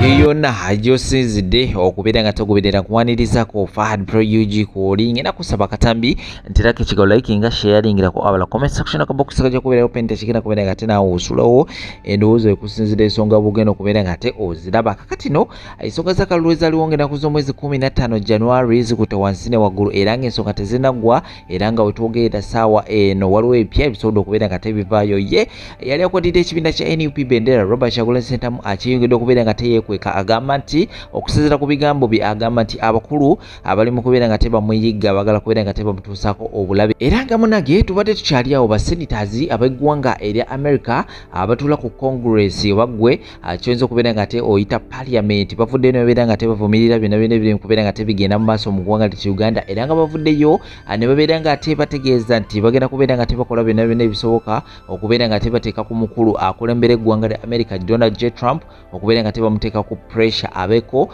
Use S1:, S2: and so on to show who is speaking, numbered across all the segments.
S1: yonna ajosinzidde okubeera nga togoberera kuwanirizako Fahad Pro UG Calling era kusaba katambi ntirako ekigawo likinga sharingirako abala comment section akabox kajja kubeerayo pente kigenda kubeera nga tenaawo osulawo endowooza ekusinzira ensonga bugenda okubeera nga te oziraba kakatino ensonga z'akalulu ezaliwo ngenda ku z'omwezi 15 January zikutte wansi ne waggulu era ng'ensonga tezinnaggwa era nga wetwogerera ssaawa eno waliwo ebipya ebisobodde okubeera nga tebivaayo ye yali akwatidde ekibiina kya NUP Bendera Robert Kyagulanyi Ssentamu akiyongedde okubeera nga teyeekweka agamba nti okusinziira ku bigambo bye agamba nti abakulu abali mu kubeera nga tebamuyigga bagala kubeera nga tebamutuusaako obulabe era nga munage tubadde tukyali awo basenators ab'eggwanga erya America abatuula ku Congress baggwe kyoyinza okubeera nga te oyita parliament bavuddeyo ne babeera nga tebavumirira byonna byonna biri mu kubeera nga tebigenda mu maaso mu ggwanga lya Uganda era nga bavuddeyo ne babeera nga tebategeeza nti bagenda kubeera nga tebakola byonna byonna ebisoboka okubeera nga tebateeka ku mukulu akulembera eggwanga lya America Donald J. Trump okubeera nga tebamuteeka ku pressure abeko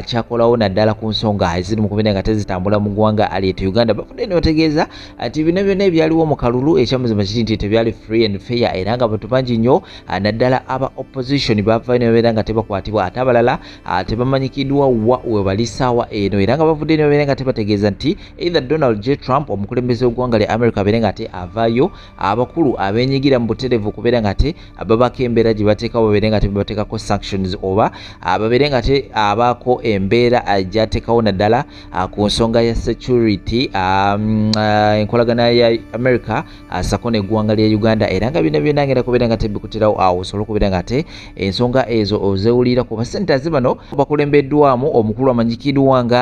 S1: kyakolawo naddala ku nsonga eziri mu kubeera nga tezitambula mu ggwanga alyete Uganda bafudde ne bategeeza nti bino byonna ebyaliwo mu kalulu ekyamuzima kiri nti tebyali free and fair era nga bantu bangi nnyo naddala aba opposition bavayo ne babeera nga tebakwatibwa ate abalala tebamanyikiddwa wa we bali ssaawa eno era nga bavudde ne babeera nga tebategeeza nti either Donald J. Trump omukulembeze w'eggwanga lya America abeere nga te avaayo abakulu abenyigira mu butereevu kubeera nga te babako embeera gye bateekawo babeere nga tebateekako sanctions oba babeere nga te abaako embeera gyateekawo naddala ku nsonga ya security enkolagana ya America sako n'eggwanga lya Uganda era nga byonna byonna ngenda kubeera nga tebikutirawo awo osobola okubeera nga te ensonga ezo ozewulira ku basenators bano bakulembeddwamu omukulu amanyikiddwa nga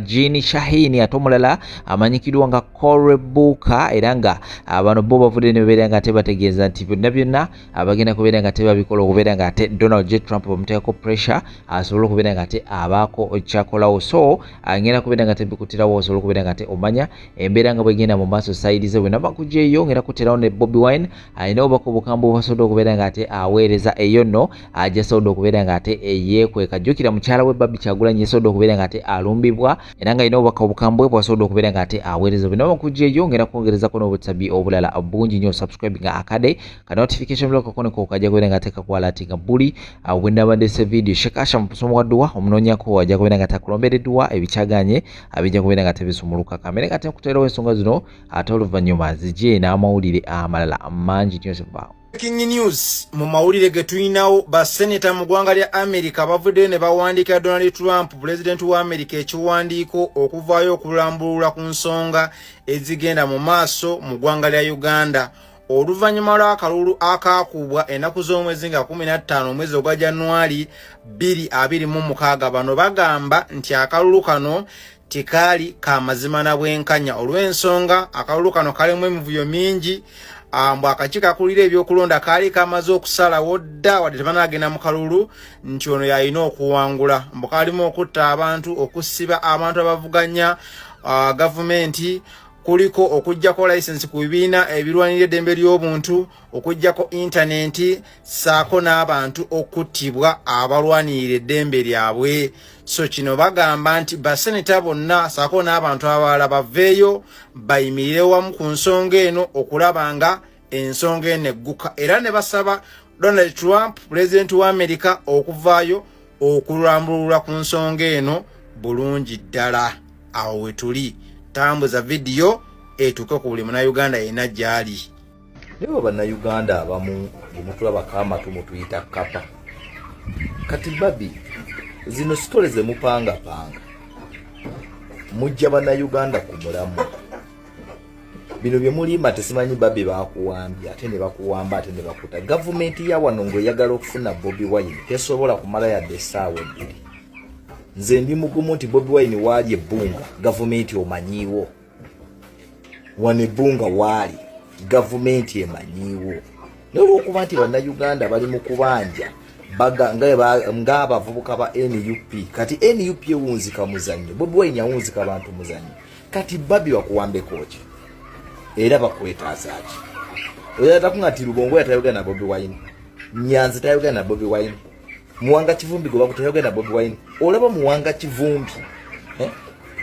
S1: Jean Shaheen ate omulala amanyikiddwa nga Korebuka era nga bano bo bavudde ne babeera nga tebategeeza nti byonna byonna bagenda kubeera nga tebabikola okubeera nga te Donald J. Trump bamuteekako pressure asobola okubeera nga te abaako kyakolawo so ngenda kubeera nga tebikutirawo osobola okubeera nga te omanya embeera nga bwegenda mu maaso sayidi ze bwena bakugyeyo ngenda kuterawo ne Bobi Wine alina obubaka obukambwe basobodde okubeera nga te aweereza eyo nno gyasobodde okubeera nga te yeekweka jjukira mukyala we Babi Kyagulanyi yasobodde okubeera nga te alumbibwa era nga alina obubaka obukambwe bwasobodde okubeera nga te aweereza bwena bakugyeyo ngenda kwongerezako n'obutabi obulala bungi nnyo subscribe nga akade ka notification bell kakoneko kajja kubeera nga te kakwalatinga buli bwendabadde se video shekasha musomo wa dua omunoonyako wajja kubeera nga takulombereddwa ebikyaganye abijja kubeera nga tebisumuluka kamere nga tekuterawo ensonga zino ate oluvannyuma zijje n'amawulire amalala mangi nnyo sebaawo.
S2: Breaking news mu mawulire ge tulinawo baseneta mu ggwanga lya America bavuddeyo ne bawandiikira Donald Trump pulezidenti wa America ekiwandiiko okuvaayo okulambulula ku nsonga ezigenda mu maaso mu ggwanga lya Uganda oluvannyuma lw'akalulu akaakubwa ennaku z'omwezi nga 15 omwezi ogwa January 2026 bano bagamba nti akalulu kano tekaali ka mazima na bwenkanya olw'ensonga akalulu kano kalimu emivuyo mingi ambwa akakiiko akulira ebyokulonda kaali kamaze okusalawo dda wadde tebanagenda mu kalulu nti ono yalina okuwangula mbu kalimu okutta abantu okusiba abantu abavuganya gavumenti kuliko okujjako license ku bibiina ebirwanira eddembe ly'obuntu okujjako intaneti saako n'abantu okuttibwa abalwanirira eddembe lyabwe so kino bagamba nti baseneta bonna saako n'abantu abalala baveeyo bayimirire wamu ku nsonga eno okulaba nga ensonga eno egguka era ne basaba Donald Trump pulezidenti wa America okuvaayo okulambulula ku nsonga eno bulungi ddala awo we tuli tambuza video etuke ku buli Munnayuganda yenna gyali.
S3: Leo Bannayuganda abamu mutulaba kama tumutuyita kapa. Kati Babi zino stories zemupanga panga. Mujja Bannayuganda ku mulamu. Bino bye mulimba tesimanyi Babi bakuwambya ate ne bakuwamba ate ne bakuta. Gavumenti ya wano ng'eyagala okufuna Bobi Wine tesobola kumala yadde essaawa ebbiri. Nze ndi mugumu nti Bobi Wine waali ebbunga gavumenti omanyiiwo wane ebbunga waali gavumenti emanyiiwo n'olwokuba nti Bannayuganda bali mu kubanja ng'abavubuka ba NUP kati NUP ewunzika muzannyo Bobi Wine awunzika bantu muzannyo kati Babi bakuwambeko ki era bakwetaaza ki oyatakunga nti Lugongo yatayogera na Bobi Wine Nyanzi tayogera na Bobi Wine Muwanga Kivumbi goba kutayogera na Bobi Wine olaba Muwanga Kivumbi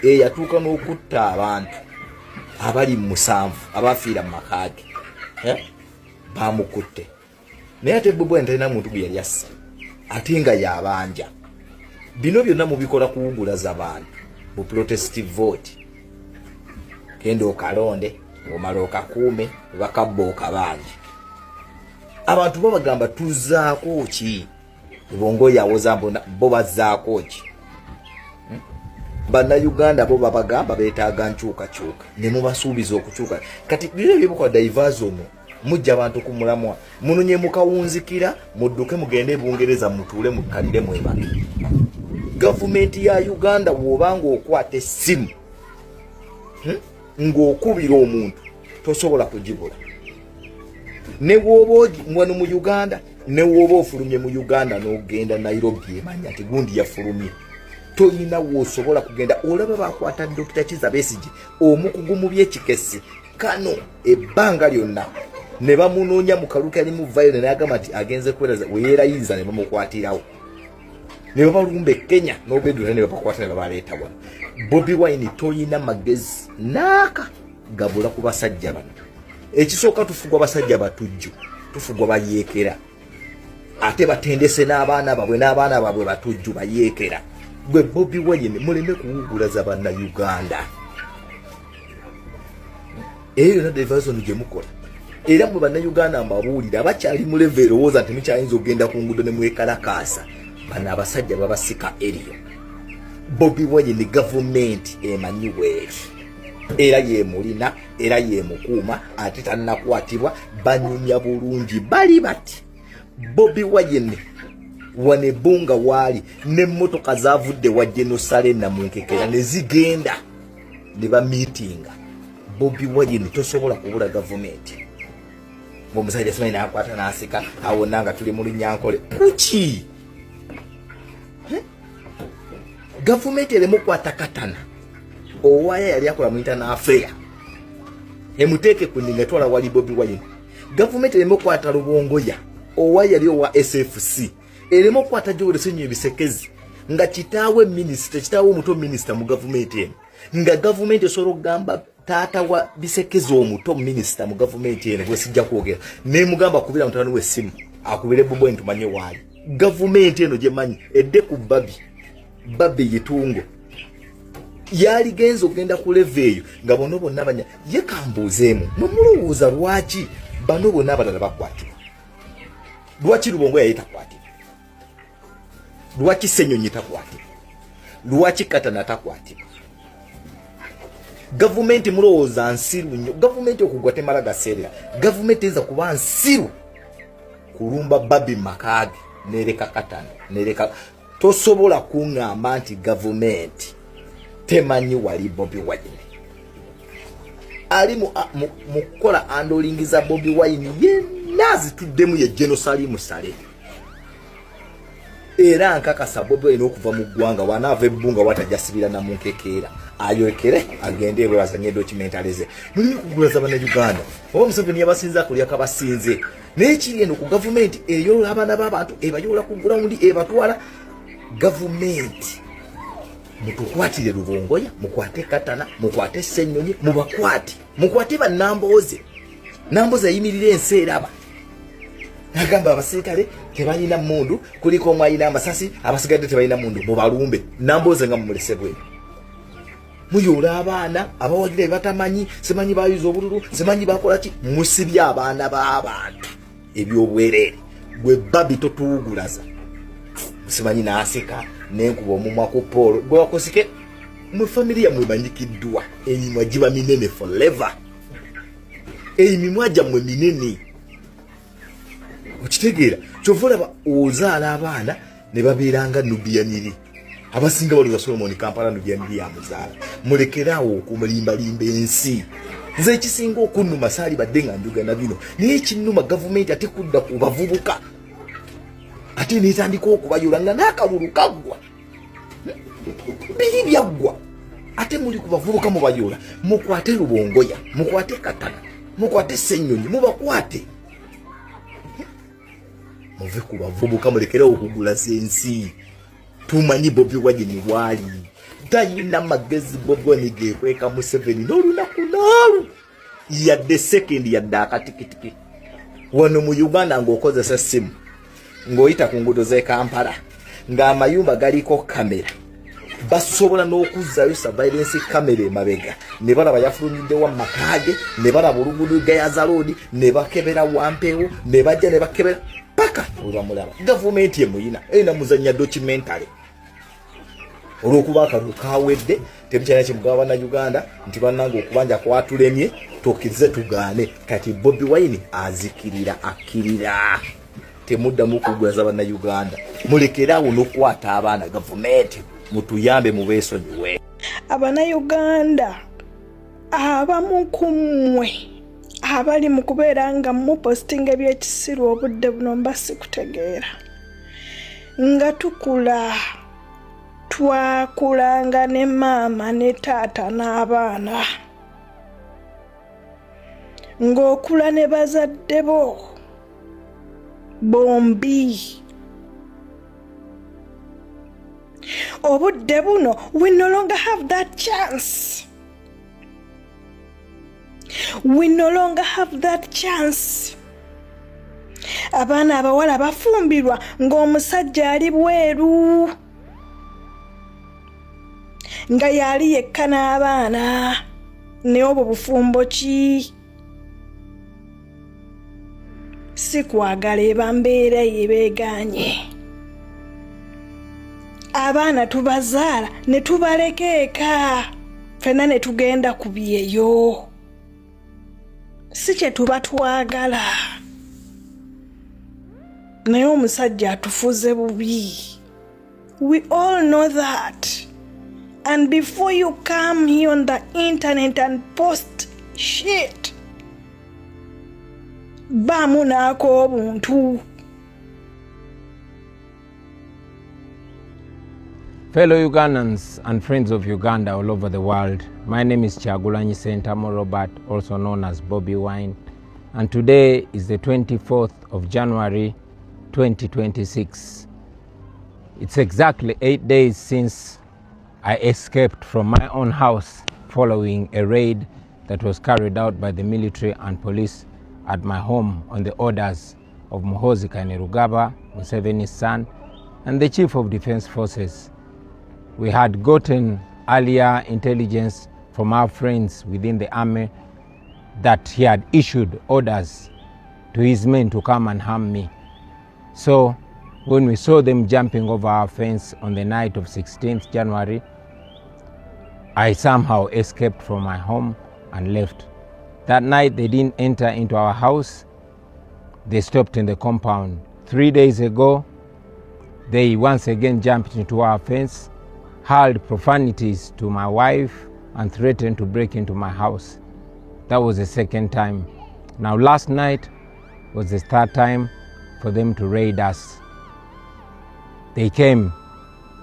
S3: yatuuka n'okutta abantu abali musanvu abafiira mu makaage bamukutte naye ate Bobi Wine talina muntu gwe yali assa ate nga yabanja. Bino byonna mubikola kuwugulaza abantu bu protestive vote. Kendo okalonde omala okakuume bakabba okabanja. Abantu babagamba tuzaako ki? Bongo yawoza bo bazaako ki? Bannayuganda bo babagamba beetaaga nkyukakyuka ne mubasuubiza okukyuka. Kati bino byebukola diversion mujja abantu ku mulamwa munonye mukawunzikira mudduke mugende e Bungereza mutuule mukalire mwebake. Gavumenti ya Uganda bw'obanga okwata essimu ng'okubira omuntu tosobola kugibula. Ne bw'oba wano mu Uganda ne bw'oba ofulumye mu Uganda n'ogenda Nairobi emanya nti gundi yafulumye toyina w'osobola kugenda. Olaba bakwata Dr. Kizza Besigye omukugu mu by'ekikesi kano ebbanga lyonna ne bamunoonya mu kaluka ali mu vayo n'agamba nti agenze kweraza weerayiza ne bamukwatirawo ne babalumba e Kenya n'obedula ne babakwata ne babaleeta wano. Bobi Wine toyina magezi naaka gabula ku basajja bano. Ekisooka tufugwa basajja batujju tufugwa bayeekera ate batendese n'abaana babwe batujju bayeekera. Gwe Bobi Wine muleme kuwugulaza bannayuganda. Eyo na diversion gye mukola. Era mu bannayuganda mbabuulira abakyali mu level erowooza nti mukyayinza okugenda ku nguudo ne mwekalakaasa. Bano abasajja babasika eriyo. Bobi Wine ne gavumenti emanyi bweri. Era yemulina, era yemukuuma, ate tannakwatibwa, banyumya bulungi bali bati. Bobi Wine wane bunga wali n'emmotoka zavudde wa Jerusalem na munkekera ne zigenda ne ba meetinga. Bobi Wine tosobola kubula gavumenti. Omusajja simanyi n'akwata n'asika awo nanga tuli mu Lunyankole. Kuki? Gavumenti eremu kwatakatana. Owaya yali akola mu internal affair. Emuteeke ku ndinga twala wali Bobi Wine. Gavumenti eremu kwata Lubongoya. Owaya yali owa SFC. Eremu kwata Joel Sinyo Ebisekezi. Nga kitaawe minister, kitaawe omuto minister mu gavumenti eno. Nga gavumenti esoro gamba taata wa Bisekezi omuto minister mu gavumenti eno gwe sijja kwogera. Ne mugamba akubira mutano w'essimu. Akubire Bobi Wine tumanye wali. Gavumenti eno gye manyi edde ku Babi Yitungo. Yali genzo genda ku level eyo nga bono bonna banya yekambuzeemu nomulowooza lwaki bano bonna abalala bakwatibwa. Lwaki Lubongo yayita kwatibwa? Lwaki Senyonyi takwatibwa? Lwaki Katana takwatibwa? Gavumenti mulowooza nsiru nnyo. Gavumenti okugwa temala gaseerera. Gavumenti eza kuba nsiru kulumba Babi Makaage nereka Katana nereka. Tosobola kuŋŋamba nti gavumenti temanyi wali Bobi Wine. Ali mu kukola andolingiza Bobi Wine yenna azituddemu ye Jerusalem sale. Era nkakasa Bobi Wine okuva mu ggwanga wanaava ebbunga watajasibira na munkekeera. Ayokere agende ebwe bazanye documentalize. Muli kugulaza bannayuganda. Oba Museveni yabasinza kulya kabasinze. N'ekiri eno ku gavumenti eyo abaana b'abantu ebayola ku ground ebatwala. Gavumenti mutukwatire Lubongoya, mukwate Katana, mukwate Senyonyi, mubakwate, mukwate bannamboze. Namboze ayimirire ensi eraba. Nagamba abasirikale tebalina mundu, kuliko omwe alina amasasi, abasigadde tebalina mundu, mubalumbe. Namboze nga mumulese bwe. Muyola abaana abawagira batamanyi, simanyi bayuza obululu, simanyi bakola ki, musibye abaana b'abantu ebyobwerere. Gwe Babi totuwugulaza. Simanyi naaseka nenkuba omumwa ku Paul gwe wakosike mu familia mwebanyikiddwa emimwa giba minene forever. Emimwa gyammwe minene okitegeera kyovula ozaala abaana ne babeeranga Nubianiri abasinga baluza Solomon Kampala Nubianiri yamuzaala. Mulekeraawo okumulimbalimba ensi. Nze ekisinga okunnuma saali badde nga njogana bino naye ekinnuma gavumenti ate kudda ku bavubuka ate netandika okubayola nga n'akalulu kaggwa biri byaggwa ate muli ku bavubuka mubayola. Mukwate Lubongoya, mukwate Katana, mukwate Senyonyi, mubakwate muve ku bavubuka mulekeraawo okugulaza ensi. Tumanyi Bobi Wine wali tayina magezi. Bobi Wine gekweka Museveni n'olunaku n'olu yadde second yadde akatikitiki wano mu Uganda ng'okozesa simu. ng'oyita ku nguudo z'e Kampala ng'amayumba galiko kamera basobola n'okuzzayo surveillance kamera emabega ne balaba yafulumiddewo makaage ne balaba oluguudo gayaza road ne bakebera wampeewo ne bajja ne bakebera paka olwamulaba gavumenti emuyina erina muzanya documentary olw'okuba akalulu kawedde temukyalina kimugaba bannayuganda nti bannange okubanja kwatulemye tokkirize tugaane kati Bobi Wine azikirira akkirira temuddamu kugwaza bannayuganda mulekerawo n'okwata abaana gavumenti mutuyambe mubeesonyiwe
S4: abannayuganda abamu ku mmwe abali mu kubeera nga mupostinga ebyekisiru obudde buno mba sikutegeera nga tukula twakulanga ne maama ne taata n'abaana ng'okula ne bazadde bo bombi obudde buno we no longer have that chance. We no longer have that chance. Abaana abawala bafumbirwa ng'omusajja ali bweru nga yali yekka n'abaana ne obwo bufumbo ki si kwagala eba mbeera yebeeganye. Abaana tubazaala ne tubaleka eka ffenna ne tugenda ku byeyo si kye tuba twagala naye omusajja atufuze bubi. We all know that. And before you come here on the internet and post shit, baamu naako obuntu.
S5: Fellow Ugandans and friends of Uganda all over the world, my name is Kyagulanyi Sentamo Robert, also known as Bobi Wine, and today is the 24th of January 2026. It's exactly 8 days since I escaped from my own house following a raid that was carried out by the military and police at my home on the orders of Muhoozi Kainerugaba, Museveni's son, and the Chief of Defense Forces. We had gotten earlier intelligence from our friends within the army that he had issued orders to his men to come and harm me. So when we saw them jumping over our fence on the night of 16th January, I somehow escaped from my home and left. That night they didn't enter into our house. They stopped in the compound. 3 days ago, they once again jumped into our fence, hurled profanities to my wife, and threatened to break into my house. That was the second time. Now last night was the third time for them to raid us. They came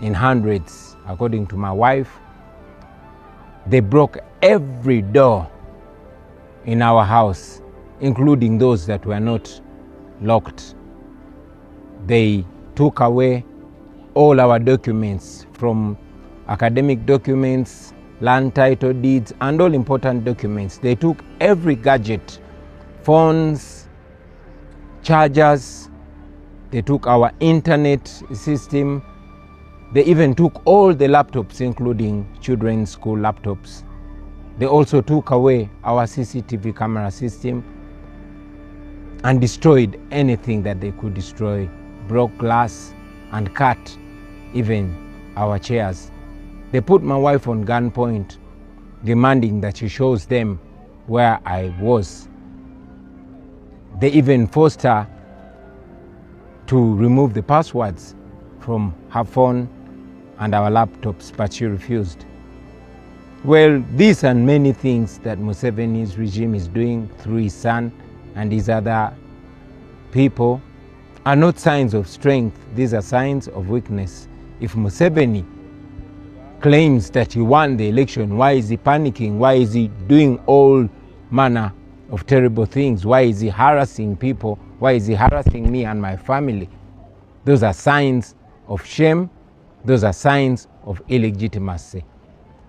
S5: in hundreds, according to my wife. They broke every door in our house, including those that were not locked. They took away all our documents, from academic documents, land title deeds, and all important documents. They took every gadget, phones, chargers. They took our internet system. They even took all the laptops, including children's school laptops. They also took away our CCTV camera system and destroyed anything that they could destroy, broke glass and cut even our chairs. They put my wife on gunpoint, demanding that she shows them where I was. They even forced her to remove the passwords from her phone and our laptops, but she refused. Well, these and many things that Museveni's regime is doing through his son and his other people are not signs of strength. These are signs of weakness. If Museveni claims that he won the election, why is he panicking? Why is he doing all manner of terrible things? Why is he harassing people? Why is he harassing me and my family? Those are signs of shame. Those are signs of illegitimacy.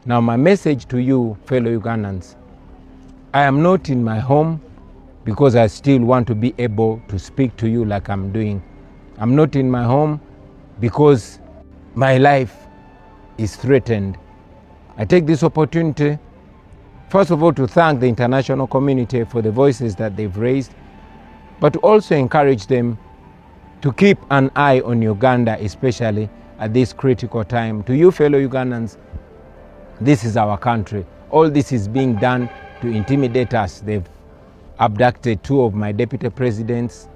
S5: Now my message to you, fellow Ugandans, I am not in my home because I still want to be able to speak to you like I'm doing. I'm not in my home because my life is threatened. I take this opportunity, first of all, to thank the international community for the voices that they've raised, but to also encourage them to keep an eye on Uganda, especially at this critical time. To you fellow Ugandans, this is our country. All this is being done to intimidate us. They've abducted 2 of my deputy presidents,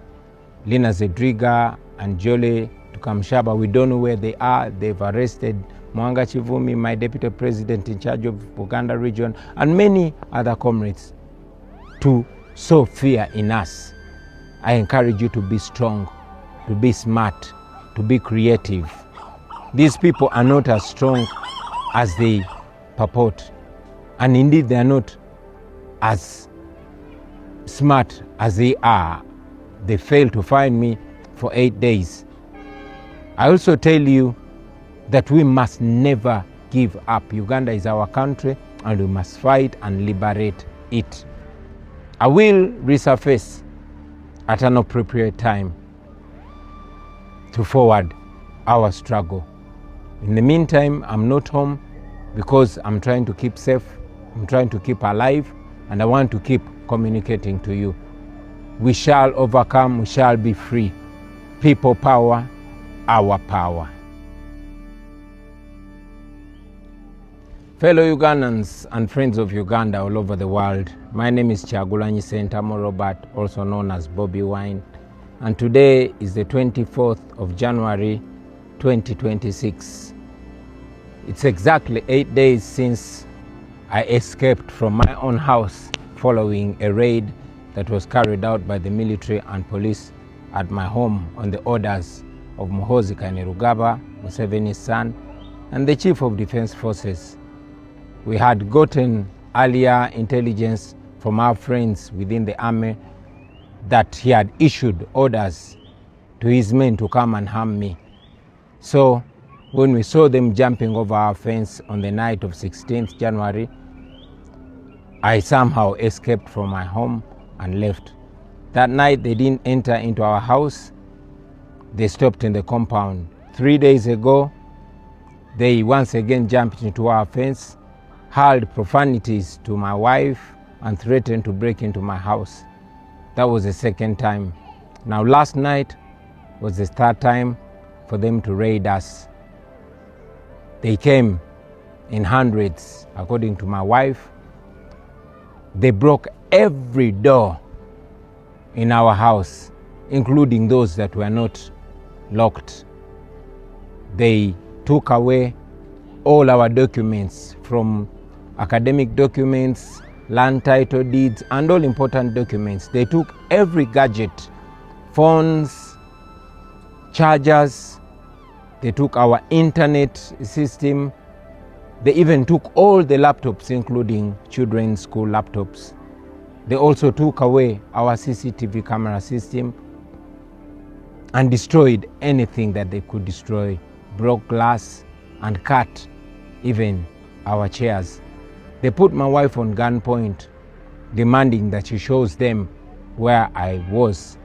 S5: Lina Zedriga and Jole Tukamshaba. We don't know where they are. They've arrested Mwanga Chivumi, my deputy president in charge of Buganda region, and many other comrades to sow fear in us. I encourage you to be strong, to be smart, to be creative. These people are not as strong as they purport, and indeed they are not as smart as they are. They failed to find me for 8 days. I also tell you that we must never give up. Uganda is our country and we must fight and liberate it. I will resurface at an appropriate time to forward our struggle. In the meantime, I'm not home because I'm trying to keep safe, I'm trying to keep alive, and I want to keep communicating to you. We shall overcome, we shall be free. People power, our power. Fellow Ugandans and friends of Uganda all over the world, my name is Kyagulanyi Ssentamu Robert, also known as Bobi Wine, and today is the 24th of January 2026. It's exactly 8 days since I escaped from my own house following a raid that was carried out by the military and police at my home on the orders of Muhoozi Kainerugaba, Museveni's son, and the Chief of Defense Forces. We had gotten earlier intelligence from our friends within the army that he had issued orders to his men to come and harm me. So when we saw them jumping over our fence on the night of 16th January, I somehow escaped from my home and left. That night they didn't enter into our house. They stopped in the compound. 3 days ago, they once again jumped into our fence, hurled profanities to my wife, and threatened to break into my house. That was the second time. Now last night was the third time for them to raid us. They came in hundreds, according to my wife. They broke every door in our house, including those that were not locked. They took away all our documents, from academic documents, land title deeds, and all important documents. They took every gadget, phones, chargers. They took our internet system. They even took all the laptops, including children's school laptops. They also took away our CCTV camera system and destroyed anything that they could destroy, broke glass and cut even our chairs. They put my wife on gunpoint, demanding that she shows them where I was.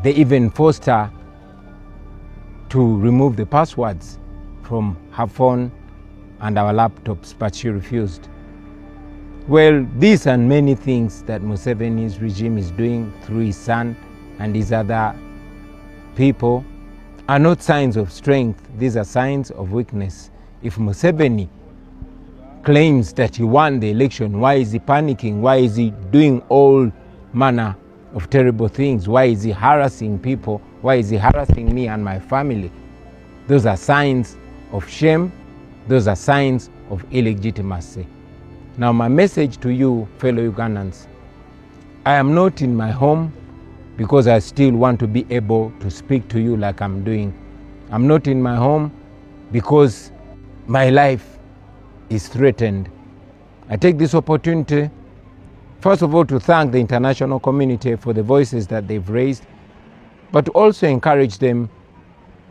S5: They even forced her to remove the passwords from her phone and our laptops, but she refused. Well, these and many things that Museveni's regime is doing through his son and his other people are not signs of strength. These are signs of weakness. If Museveni claims that he won the election, why is he panicking? Why is he doing all manner of terrible things? Why is he harassing people? Why is he harassing me and my family? Those are signs of shame. Those are signs of illegitimacy. Now, my message to you, fellow Ugandans, I am not in my home because I still want to be able to speak to you like I'm doing. I'm not in my home because my life is threatened. I take this opportunity, first of all, to thank the international community for the voices that they've raised, but to also encourage them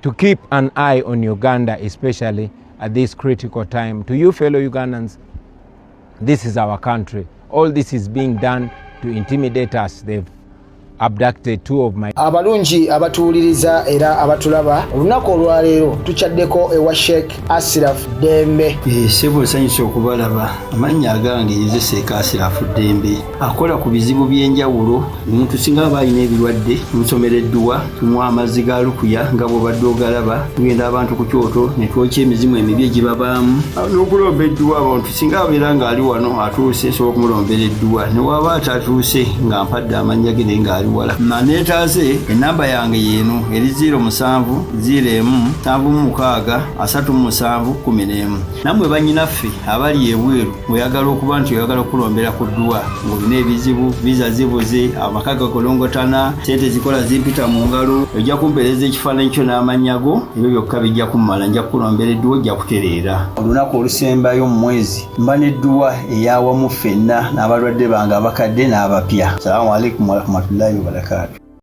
S5: to keep an eye on Uganda, especially at this critical time. To you fellow Ugandans, this is our country. All this is being done to intimidate us. They've abducted two of my
S2: abalungi abatuuliriza era abatulaba olunaku olwaleero tuchaddeko ewa Sheikh Ashraf Dembe.
S6: Sebo sanyusa okubalaba amannya agange nze Sheikh Ashraf Dembe akola ku bizibu by'enjawulo omuntu singa aba alina ebirwadde musomereddwa tumwa amazzi ga lukuya nga bw'obadde ogalaba tugenda abantu ku kyoto ne twokya emizimu emibi egibabaamu n'okulomba edduwa abantu singa abeera ng'ali wano atuuse sobola okumulombera edduwa ne waba atatuuse nga mpadde amannya ge naye ng'ali wala neetaase enamba yange yeeno eri 0707763711 nammwe bannyinaffe abali ebweru oyagala okuba nti oyagala okulombera ku dduwa ng'olina ebizibu viza zibuze amaka gakolongotana sente zikola zimpita mu ngalo ojja kumpeereza ekifaananyi kyo n'amannya go ebyo byokka bijja kummala nja kukulombera edduwa ojja kutereera olunaku olusembayo mu mwezi mba n'edduwa eyawamu ffenna n'abalwadde bange abakadde n'abapya. Assalamu alaikum warahmatullahi wabarakatuh.